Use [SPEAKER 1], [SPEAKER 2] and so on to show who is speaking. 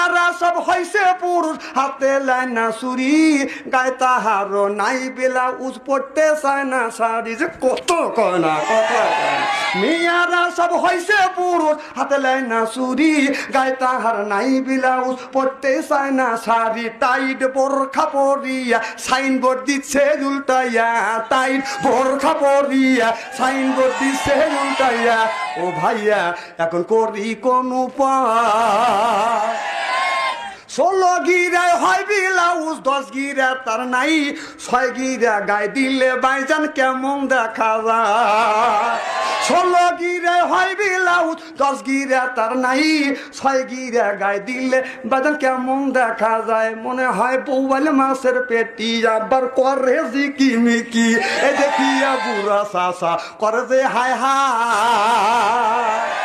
[SPEAKER 1] মিয়ারা সব হইছে পুরুষ হাতে লাইনা চুরি গায়ে তাহারও নাই ব্লাউজ পড়তে চায় না শাড়ি যে কত কয়না কত মিয়ারা সব হইছে পুরুষ হাতে লাইনা চুরি গায়ে তাহার নাই ব্লাউজ পড়তে চায় না শাড়ি টাইট বোরখা পরিয়া সাইনবোর্ড দিচ্ছে উল্টাইয়া টাইট বোরখা পরিয়া সাইনবোর্ড দিচ্ছে উল্টাইয়া ও ভাইয়া এখন করি কোন উপায় 16 গিরায় হয় ব্লাউজ 10 গিরা তার নাই 6 গিরা গায়ে দিলে বাইজান কেমন দেখা যায় 16 গিরায় হয় ব্লাউজ 10 গিরা তার নাই 6 গিরা গায়ে দিলে বাইজান কেমন দেখা যায় মনে হয় বউয়াল মাছের পেটি আবার করে জিকিমিকি এ দেখিয়া বুড়া চাচা করে যে হায় হায়